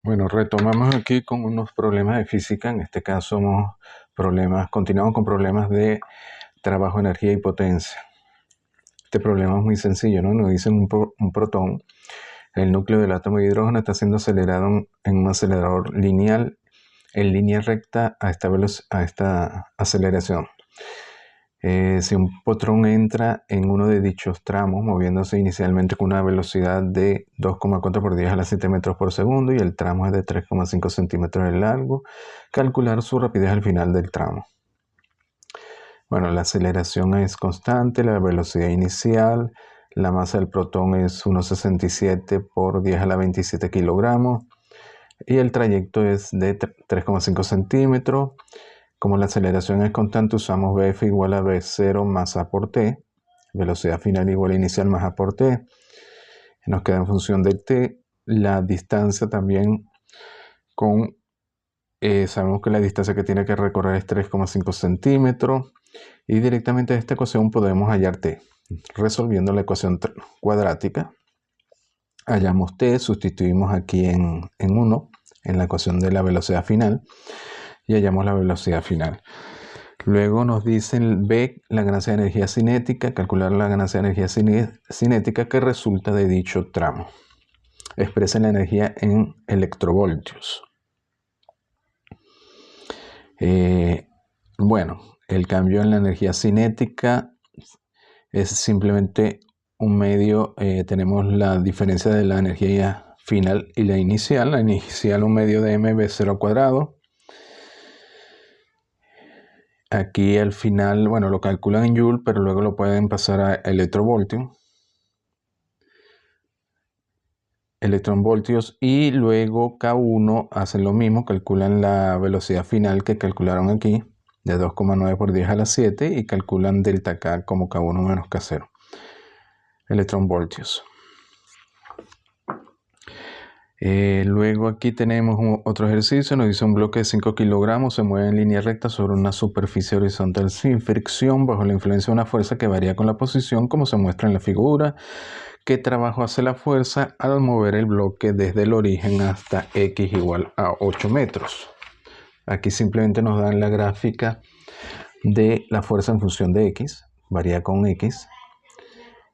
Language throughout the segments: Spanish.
Bueno, retomamos aquí con unos problemas de física. En este caso, continuamos con problemas de trabajo, energía y potencia. Este problema es muy sencillo, ¿no? Nos dicen un protón, el núcleo del átomo de hidrógeno está siendo acelerado en un acelerador lineal en línea recta a esta aceleración. Si un protón entra en uno de dichos tramos, moviéndose inicialmente con una velocidad de 2,4 por 10 a la 7 metros por segundo y el tramo es de 3,5 centímetros de largo, calcular su rapidez al final del tramo. Bueno, la aceleración es constante, la velocidad inicial, la masa del protón es 1,67 por 10 a la 27 kilogramos y el trayecto es de 3,5 centímetros. Como la aceleración es constante, usamos Bf igual a V0 más A por T, velocidad final igual a inicial más A por T. Nos queda en función de T, la distancia también sabemos que la distancia que tiene que recorrer es 3,5 centímetros y directamente de esta ecuación podemos hallar T. Resolviendo la ecuación cuadrática, hallamos T, sustituimos aquí en 1 en la ecuación de la velocidad final y hallamos la velocidad final. Luego nos dicen B, la ganancia de energía cinética, calcular la ganancia de energía cinética que resulta de dicho tramo. Expresen la energía en electrovoltios. Bueno, el cambio en la energía cinética es simplemente un medio, tenemos la diferencia de la energía final y la inicial un medio de mv0 al cuadrado. Aquí al final, bueno, lo calculan en Joule, pero luego lo pueden pasar a electronvoltios y luego K1 hacen lo mismo, calculan la velocidad final que calcularon aquí de 2,9 por 10 a la 7 y calculan delta K como K1 menos K0. Electronvoltios. Luego aquí tenemos otro ejercicio, nos dice un bloque de 5 kilogramos se mueve en línea recta sobre una superficie horizontal sin fricción bajo la influencia de una fuerza que varía con la posición como se muestra en la figura. ¿Qué trabajo hace la fuerza al mover el bloque desde el origen hasta X igual a 8 metros? Aquí simplemente nos dan la gráfica de la fuerza en función de X, varía con X.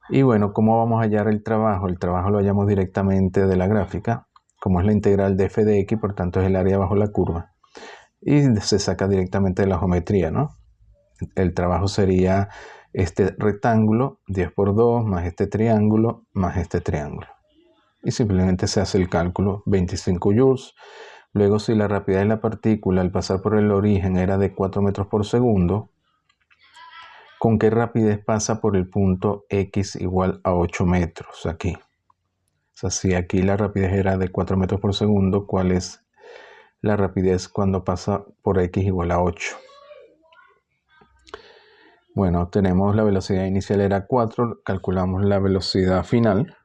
Y bueno, ¿cómo vamos a hallar el trabajo? El trabajo lo hallamos directamente de la gráfica, como es la integral de f de x, por tanto es el área bajo la curva. Y se saca directamente de la geometría, ¿no? El trabajo sería este rectángulo, 10 por 2, más este triángulo, más este triángulo. Y simplemente se hace el cálculo, 25 joules. Luego, si la rapidez de la partícula al pasar por el origen era de 4 metros por segundo, ¿con qué rapidez pasa por el punto X igual a 8 metros aquí? O sea, si aquí la rapidez era de 4 metros por segundo, ¿cuál es la rapidez cuando pasa por X igual a 8? Bueno, tenemos la velocidad inicial era 4, calculamos la velocidad final.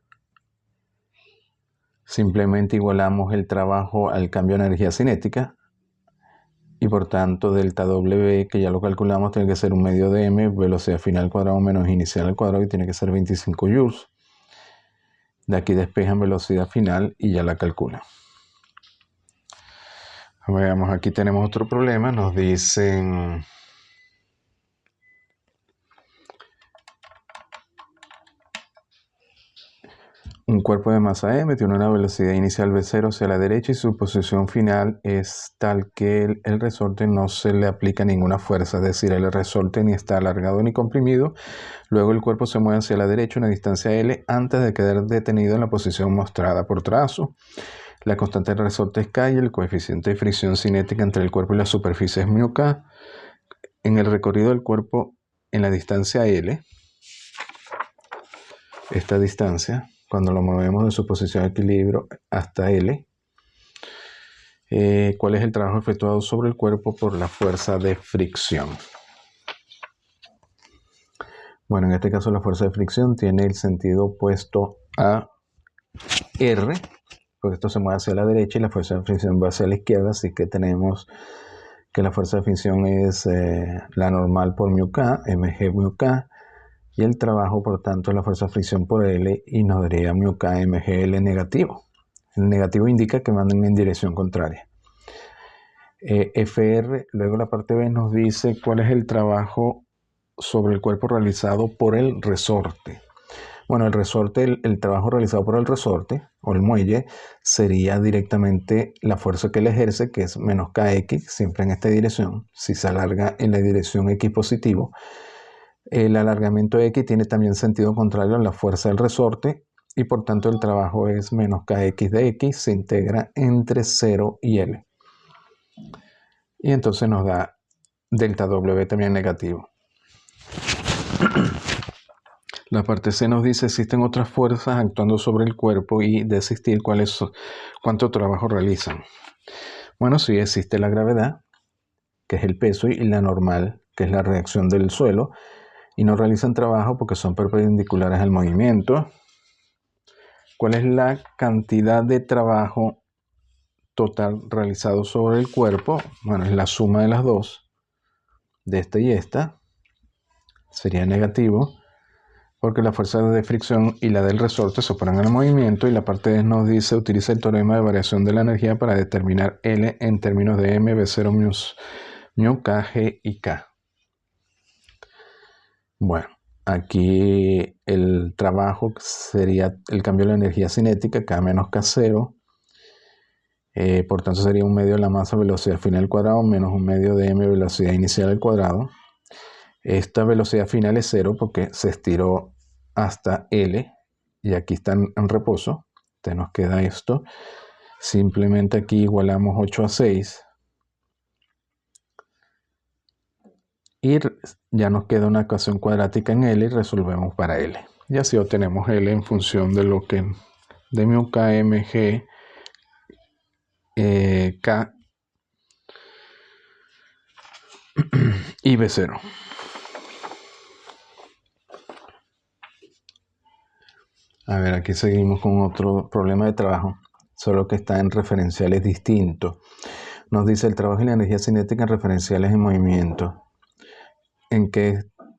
Simplemente igualamos el trabajo al cambio de energía cinética. Y por tanto, delta W, que ya lo calculamos, tiene que ser un medio de m, velocidad final al cuadrado menos inicial al cuadrado, y tiene que ser 25 joules. De aquí despejan velocidad final y ya la calculan. Veamos, aquí tenemos otro problema. Nos dicen un cuerpo de masa m tiene una velocidad inicial v0 hacia la derecha y su posición final es tal que el resorte no se le aplica ninguna fuerza, es decir, el resorte ni está alargado ni comprimido. Luego el cuerpo se mueve hacia la derecha una distancia L antes de quedar detenido en la posición mostrada por trazo. La constante del resorte es K y el coeficiente de fricción cinética entre el cuerpo y la superficie es μK. En el recorrido del cuerpo en la distancia L, esta distancia, cuando lo movemos de su posición de equilibrio hasta L, ¿cuál es el trabajo efectuado sobre el cuerpo por la fuerza de fricción? Bueno, en este caso la fuerza de fricción tiene el sentido opuesto a R, porque esto se mueve hacia la derecha y la fuerza de fricción va hacia la izquierda, así que tenemos que la fuerza de fricción es la normal por μk, mg μk, y el trabajo, por tanto, es la fuerza de fricción por L y nos daría μk mgl negativo. El negativo indica que manden en dirección contraria. FR, luego la parte B nos dice cuál es el trabajo sobre el cuerpo realizado por el resorte. Bueno, el resorte, el trabajo realizado por el resorte o el muelle sería directamente la fuerza que él ejerce, que es menos KX, siempre en esta dirección. Si se alarga en la dirección X positivo, el alargamiento X tiene también sentido contrario a la fuerza del resorte y por tanto el trabajo es menos KX de X, se integra entre 0 y L. Y entonces nos da delta W también negativo. La parte C nos dice existen otras fuerzas actuando sobre el cuerpo y de existir cuánto trabajo realizan. Bueno, sí existe la gravedad, que es el peso, y la normal, que es la reacción del suelo, y no realizan trabajo porque son perpendiculares al movimiento. ¿Cuál es la cantidad de trabajo total realizado sobre el cuerpo? Bueno, es la suma de las dos, de esta y esta, sería negativo, porque la fuerza de fricción y la del resorte se oponen al movimiento, y la parte D nos dice utiliza el teorema de variación de la energía para determinar L en términos de M, V0, mu, K, G y K. Bueno, aquí el trabajo sería el cambio de la energía cinética, K menos K0. Por tanto sería 1 medio de la masa velocidad final al cuadrado menos 1 medio de M velocidad inicial al cuadrado. Esta velocidad final es 0 porque se estiró hasta L y aquí está en reposo. Entonces nos queda esto. Simplemente aquí igualamos 8 a 6. Y ya nos queda una ecuación cuadrática en L y resolvemos para L. Y así obtenemos L en función de lo que de mu K, M, G, K y V0. A ver, aquí seguimos con otro problema de trabajo, solo que está en referenciales distintos. Nos dice el trabajo y la energía cinética en referenciales en movimiento. ¿En qué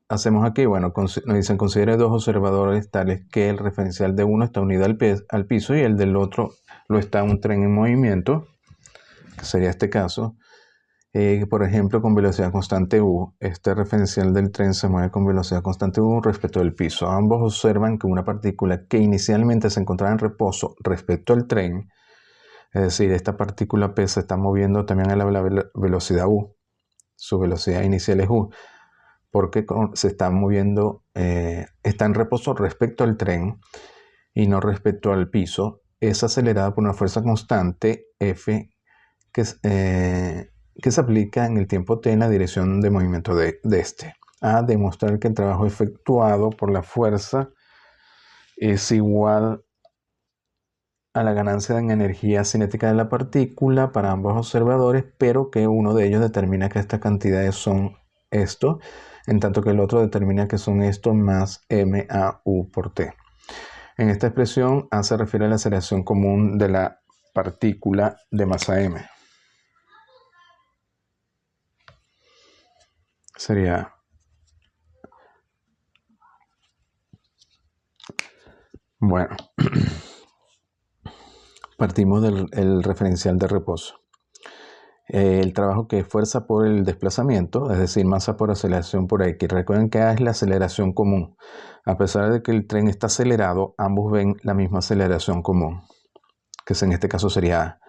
hacemos aquí? Bueno, nos dicen considere dos observadores tales que el referencial de uno está unido al piso y el del otro lo está un tren en movimiento, que sería este caso. Por ejemplo, con velocidad constante U, este referencial del tren se mueve con velocidad constante U respecto del piso. Ambos observan que una partícula que inicialmente se encontraba en reposo respecto al tren, es decir, esta partícula P se está moviendo también a la velocidad U. Su velocidad inicial es U, porque se está moviendo, está en reposo respecto al tren y no respecto al piso. Es acelerada por una fuerza constante F que se aplica en el tiempo t en la dirección de movimiento de este. A demostrar que el trabajo efectuado por la fuerza es igual a la ganancia en energía cinética de la partícula para ambos observadores, pero que uno de ellos determina que estas cantidades son esto, en tanto que el otro determina que son esto más MAU por T. En esta expresión A se refiere a la aceleración común de la partícula de masa M. Sería bueno. Partimos del referencial de reposo. El trabajo que es fuerza por el desplazamiento, es decir, masa por aceleración por X. Recuerden que A es la aceleración común. A pesar de que el tren está acelerado, ambos ven la misma aceleración común, que en este caso sería A.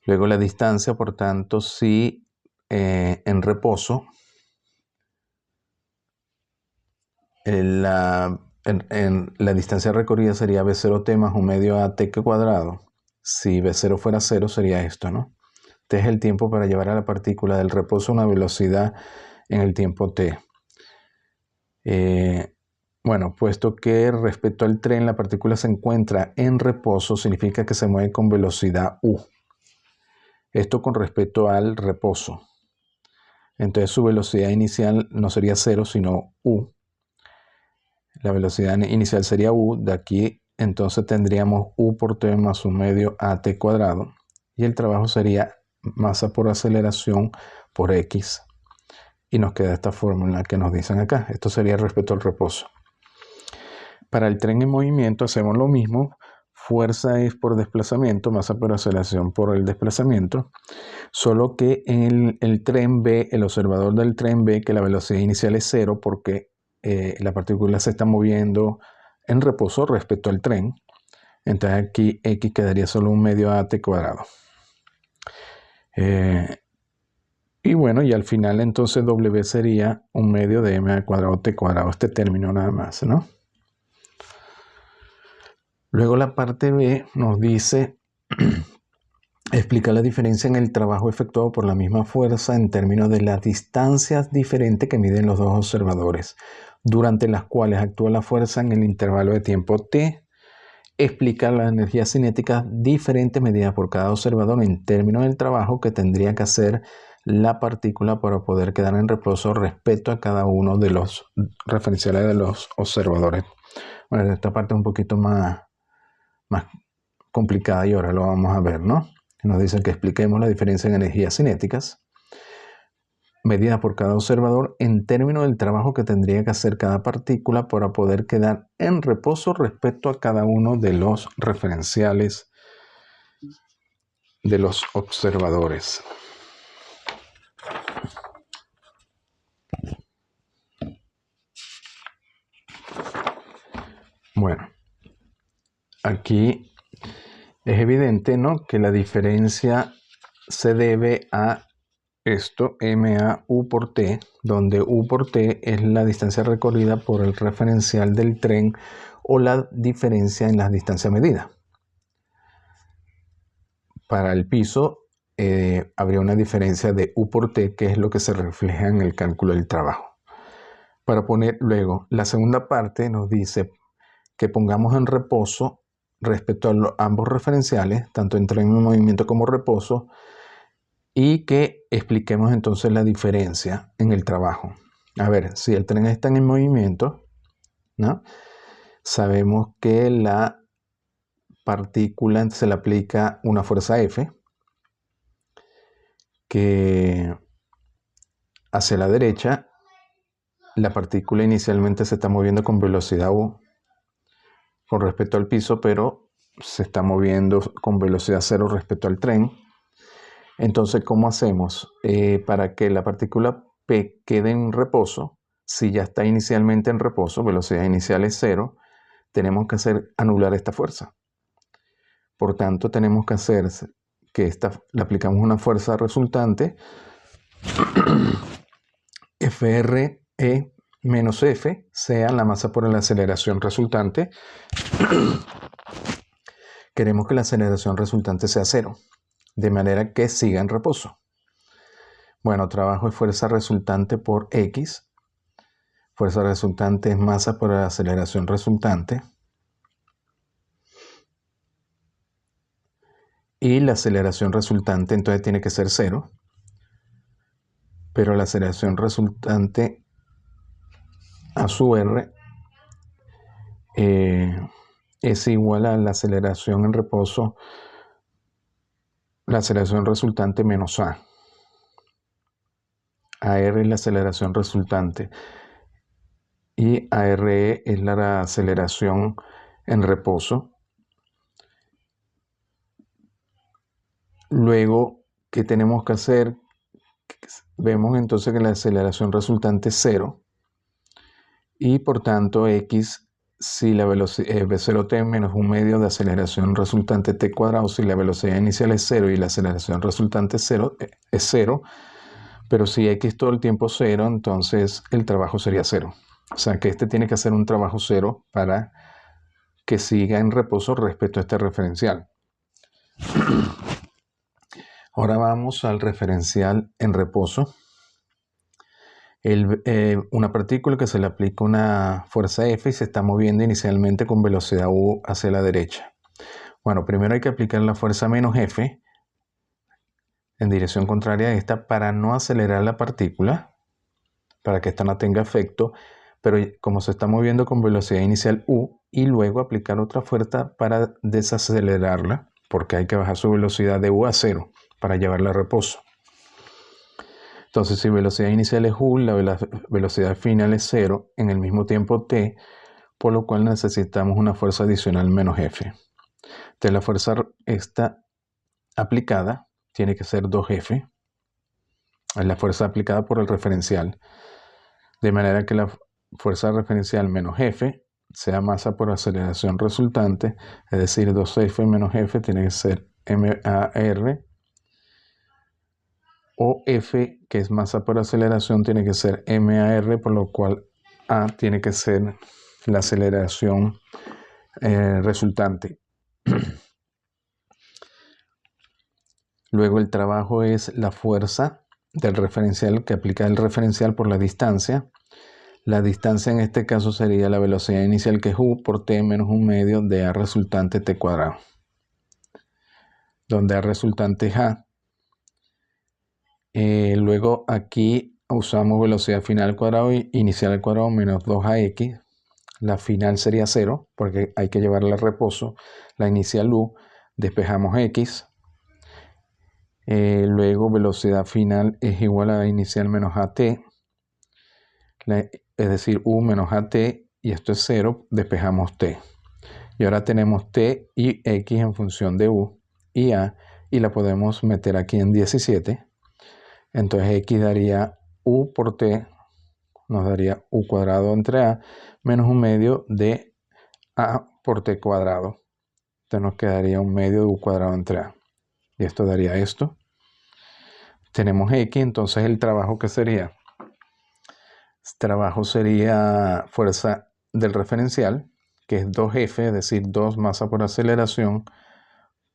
Luego la distancia, por tanto, si en reposo, la distancia recorrida sería V0t más 1 medio AT cuadrado. Si V0 fuera 0 sería esto, ¿no? T es el tiempo para llevar a la partícula del reposo a una velocidad en el tiempo t. Bueno, puesto que respecto al tren la partícula se encuentra en reposo, significa que se mueve con velocidad u. Esto con respecto al reposo. Entonces su velocidad inicial no sería 0, sino u. La velocidad inicial sería u. De aquí entonces tendríamos u por t más 1 medio at cuadrado. Y el trabajo sería masa por aceleración por X. Y nos queda esta fórmula que nos dicen acá. Esto sería respecto al reposo. Para el tren en movimiento hacemos lo mismo. fuerza es por desplazamiento, masa por aceleración por el desplazamiento, solo que en el tren ve, el observador del tren ve que la velocidad inicial es 0 porque la partícula se está moviendo en reposo respecto al tren. Entonces aquí x quedaría solo un medio a t cuadrado. Y bueno, y al final entonces w sería un medio de m al cuadrado t cuadrado, este término nada más, ¿no? Luego la parte B nos dice, explica la diferencia en el trabajo efectuado por la misma fuerza en términos de las distancias diferentes que miden los dos observadores, durante las cuales actúa la fuerza en el intervalo de tiempo t. Explica las energías cinéticas diferentes medidas por cada observador en términos del trabajo que tendría que hacer la partícula para poder quedar en reposo respecto a cada uno de los referenciales de los observadores. Bueno, esta parte es un poquito más complicada y ahora lo vamos a ver, ¿no? Nos dicen que expliquemos la diferencia en energías cinéticas medida por cada observador en términos del trabajo que tendría que hacer cada partícula para poder quedar en reposo respecto a cada uno de los referenciales de los observadores. Bueno, aquí es evidente, ¿no?, que la diferencia se debe a esto, MAU por T, donde U por T es la distancia recorrida por el referencial del tren o la diferencia en las distancias medidas. Para el piso habría una diferencia de U por T, que es lo que se refleja en el cálculo del trabajo. Para poner luego, la segunda parte nos dice que pongamos en reposo respecto a ambos referenciales, tanto en tren en movimiento como reposo, y que expliquemos entonces la diferencia en el trabajo. A ver, si el tren está en movimiento, ¿no?, sabemos que la partícula se le aplica una fuerza F, que hacia la derecha la partícula inicialmente se está moviendo con velocidad U con respecto al piso, pero se está moviendo con velocidad 0 respecto al tren. Entonces, ¿cómo hacemos? Para que la partícula P quede en reposo, si ya está inicialmente en reposo, velocidad inicial es 0, tenemos que anular esta fuerza. Por tanto, tenemos que hacer que le aplicamos una fuerza resultante, FRE menos F, sea la masa por la aceleración resultante. Queremos que la aceleración resultante sea 0. De manera que siga en reposo. Bueno, trabajo es fuerza resultante por X. Fuerza resultante es masa por la aceleración resultante. Y la aceleración resultante entonces tiene que ser 0. Pero la aceleración resultante a su R es igual a la aceleración en reposo, la aceleración resultante menos A. AR es la aceleración resultante y ARE es la aceleración en reposo. Luego, ¿qué tenemos que hacer? Vemos entonces que la aceleración resultante es 0 y por tanto X, si la velocidad V0t menos un medio de aceleración resultante t cuadrado, si la velocidad inicial es 0 y la aceleración resultante es 0, pero si X todo el tiempo 0, entonces el trabajo sería 0. O sea que este tiene que hacer un trabajo 0 para que siga en reposo respecto a este referencial. Ahora vamos al referencial en reposo. Una partícula que se le aplica una fuerza F y se está moviendo inicialmente con velocidad U hacia la derecha. Bueno, primero hay que aplicar la fuerza menos F en dirección contraria a esta para no acelerar la partícula, para que esta no tenga efecto, pero como se está moviendo con velocidad inicial U, y luego aplicar otra fuerza para desacelerarla, porque hay que bajar su velocidad de U a 0 para llevarla a reposo. Entonces, si velocidad inicial es U, la velocidad final es 0 en el mismo tiempo t, por lo cual necesitamos una fuerza adicional menos F. Entonces la fuerza esta aplicada tiene que ser 2F, es la fuerza aplicada por el referencial, de manera que la fuerza referencial menos F sea masa por aceleración resultante, es decir, 2F menos F tiene que ser MAR, o F, que es masa por aceleración, tiene que ser MAR, por lo cual A tiene que ser la aceleración resultante. Luego el trabajo es la fuerza del referencial que aplica el referencial por la distancia. La distancia en este caso sería la velocidad inicial, que es U por T menos 1/2 de A resultante T cuadrado, donde A resultante es A. Luego aquí usamos velocidad final al cuadrado y inicial al cuadrado menos 2AX. La final sería 0 porque hay que llevarla a reposo. La inicial U, despejamos X. Luego velocidad final es igual a inicial menos AT. Es decir, U menos AT, y esto es 0, despejamos T. Y ahora tenemos T y X en función de U y A, y la podemos meter aquí en 17. Entonces X daría U por T, nos daría U cuadrado entre A, menos 1/2 de A por T cuadrado. Entonces nos quedaría 1/2 de U cuadrado entre A. Y esto daría esto. Tenemos X, entonces el trabajo que sería, trabajo sería fuerza del referencial, que es 2F, es decir, 2 masa por aceleración,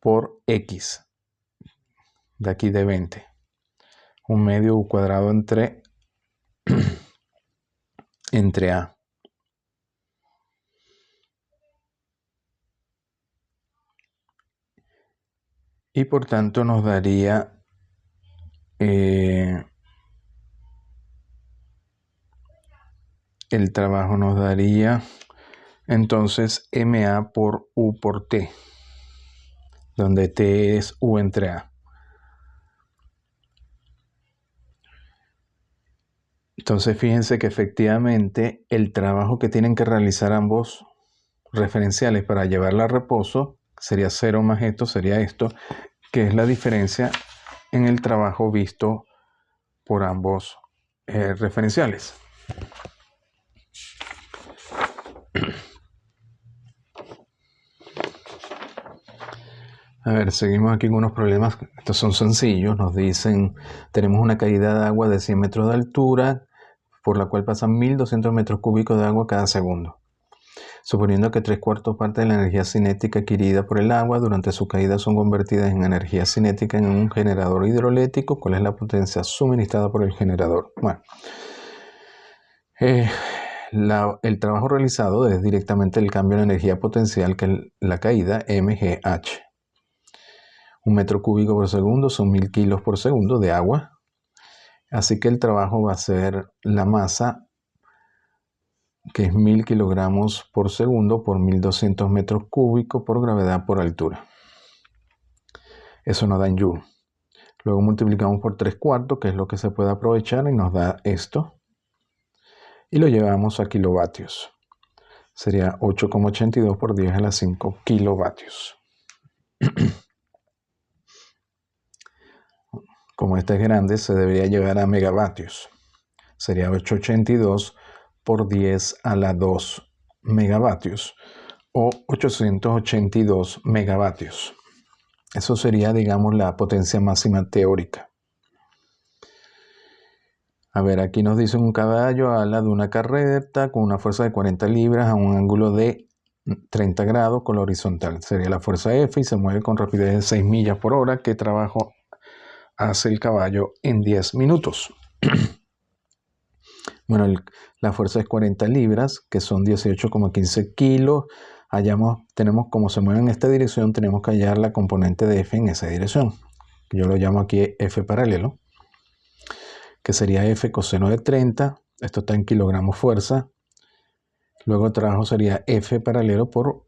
por X, de aquí de 20. 1/2 U cuadrado entre A. Y por tanto nos daría el trabajo nos daría entonces MA por U por T, donde T es U entre A. Entonces fíjense que efectivamente el trabajo que tienen que realizar ambos referenciales para llevarla a reposo sería 0 más esto, sería esto, que es la diferencia en el trabajo visto por ambos referenciales. A ver, seguimos aquí con unos problemas. Estos son sencillos. Nos dicen, tenemos una caída de agua de 100 metros de altura, por la cual pasan 1200 metros cúbicos de agua cada segundo. Suponiendo que 3/4 partes de la energía cinética adquirida por el agua durante su caída son convertidas en energía cinética en un generador hidroeléctrico, ¿cuál es la potencia suministrada por el generador? Bueno, el trabajo realizado es directamente el cambio de energía potencial, que es la caída, MGH. 1 metro cúbico por segundo son 1000 kilos por segundo de agua. Así que el trabajo va a ser la masa, que es 1000 kilogramos por segundo por 1200 metros cúbicos por gravedad por altura. Eso nos da en Joule. Luego multiplicamos por 3/4, que es lo que se puede aprovechar, y nos da esto. Y lo llevamos a kilovatios. Sería 8,82 por 10 a la 5 kilovatios. Como este es grande, se debería llevar a megavatios. Sería 882 por 10 a la 2 megavatios o 882 megavatios. Eso sería, digamos, la potencia máxima teórica. A ver, aquí nos dice un caballo ala de una carreta con una fuerza de 40 libras a un ángulo de 30 grados con la horizontal. Sería la fuerza F y se mueve con rapidez de 6 millas por hora. ¿Qué trabajo hace el caballo en 10 minutos? Bueno, la fuerza es 40 libras, que son 18,15 kilos. Tenemos, como se mueve en esta dirección, tenemos que hallar la componente de F en esa dirección. Yo lo llamo aquí F paralelo, que sería F coseno de 30. Esto está en kilogramos fuerza. Luego el trabajo sería F paralelo por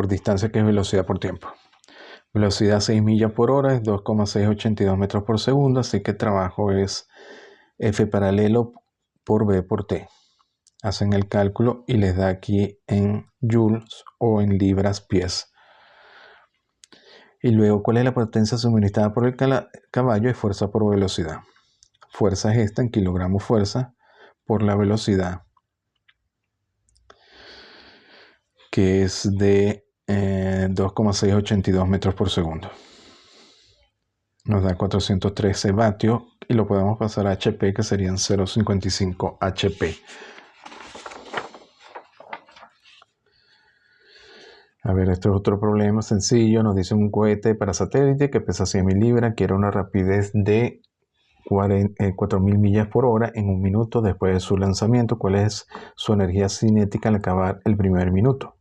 distancia, que es velocidad por tiempo. Velocidad 6 millas por hora es 2,682 metros por segundo, así que el trabajo es F paralelo por B por T. hacen el cálculo y les da aquí en joules o en libras-pies. Y luego, ¿cuál es la potencia suministrada por el caballo? Es fuerza por velocidad. Fuerza es esta en kilogramos fuerza por la velocidad, que es de 2,682 metros por segundo. Nos da 413 vatios y lo podemos pasar a HP, que serían 0,55 HP. A ver, esto es otro problema sencillo. Nos dice un cohete para satélite que pesa 100.000 libras, quiere una rapidez de 4.000 millas por hora en un minuto después de su lanzamiento. ¿Cuál es su energía cinética al acabar el primer minuto?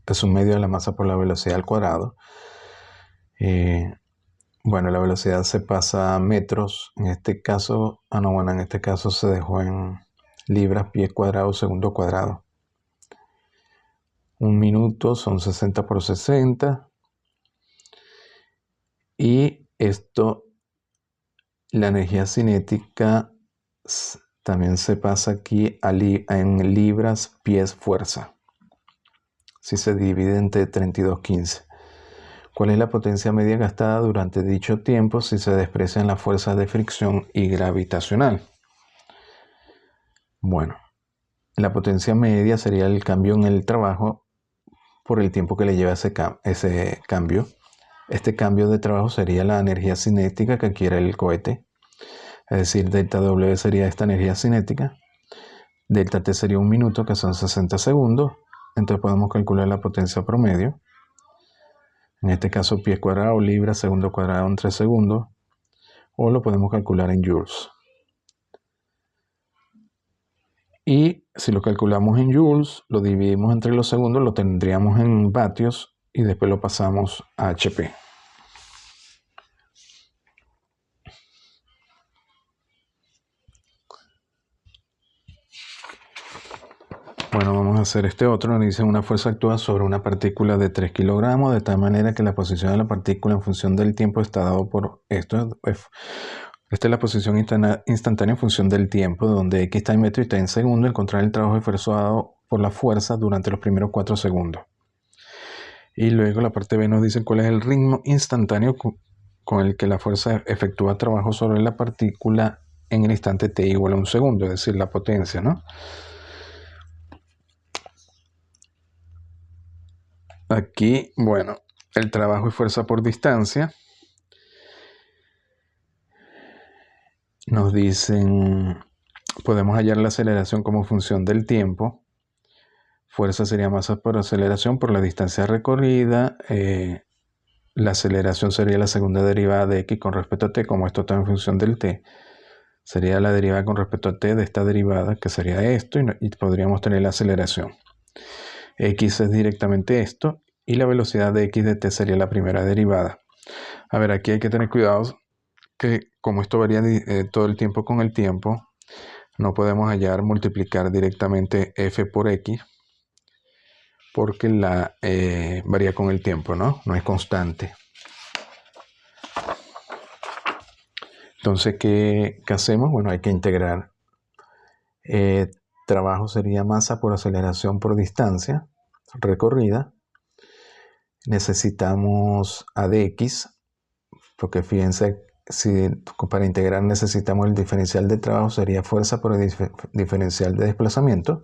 Es un medio de la masa por la velocidad al cuadrado. Bueno, la velocidad se pasa a metros. En este caso, en este caso se dejó en libras, pie cuadrado, segundo cuadrado. Un minuto son 60 por 60. Y esto, la energía cinética también se pasa aquí en libras, pies, fuerza. Si se divide entre 32,15. ¿Cuál es la potencia media gastada durante dicho tiempo si se desprecian las fuerzas de fricción y gravitacional? Bueno, la potencia media sería el cambio en el trabajo por el tiempo que le lleva ese cambio. Este cambio de trabajo sería la energía cinética que adquiere el cohete. Es decir, delta W sería esta energía cinética. Delta T sería un minuto, que son 60 segundos. Entonces podemos calcular la potencia promedio. En este caso, pies cuadrados, libras, segundo cuadrado en 3 segundos. O lo podemos calcular en joules. Y si lo calculamos en joules, lo dividimos entre los segundos, lo tendríamos en vatios y después lo pasamos a HP. Bueno, vamos a hacer este otro. Nos dice: una fuerza actúa sobre una partícula de 3 kilogramos de tal manera que la posición de la partícula en función del tiempo está dado por esto. Esta es la posición instantánea en función del tiempo, donde X está en metro y está en segundo. Encontrar el trabajo esforzado por la fuerza durante los primeros 4 segundos. Y luego la parte B nos dice cuál es el ritmo instantáneo con el que la fuerza efectúa trabajo sobre la partícula en el instante t igual a un segundo, es decir, la potencia, ¿no? Aquí, bueno, el trabajo y fuerza por distancia. Nos dicen, podemos hallar la aceleración como función del tiempo. Fuerza sería masa por aceleración por la distancia recorrida. La aceleración sería la segunda derivada de x con respecto a t, como esto está en función del t. Sería la derivada con respecto a t de esta derivada, que sería esto, y podríamos tener la aceleración. X es directamente esto, y la velocidad de x de t sería la primera derivada. A ver, aquí hay que tener cuidado que como esto varía todo el tiempo con el tiempo, no podemos multiplicar directamente f por x, porque varía con el tiempo, ¿no? No es constante. Entonces, ¿qué hacemos? Bueno, hay que integrar. Trabajo sería masa por aceleración por distancia recorrida. Necesitamos a dx, porque fíjense, si para integrar necesitamos el diferencial de trabajo, sería fuerza por el diferencial de desplazamiento.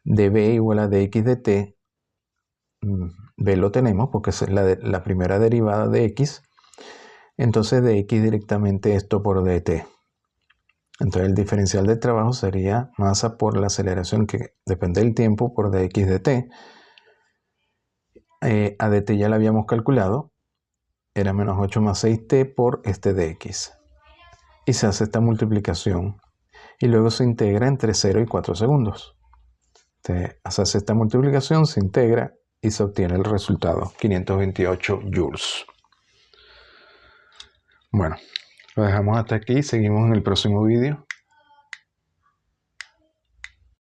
dB igual a dx de t. B lo tenemos porque es la primera derivada de x. Entonces dx directamente esto por dt. Entonces el diferencial de trabajo sería masa por la aceleración, que depende del tiempo, por dx de t. A dt ya la habíamos calculado. Era menos 8 más 6t por este dx. Y se hace esta multiplicación. Y luego se integra entre 0 y 4 segundos. Se hace esta multiplicación, se integra y se obtiene el resultado, 528 joules. Bueno, lo dejamos hasta aquí. Seguimos en el próximo vídeo.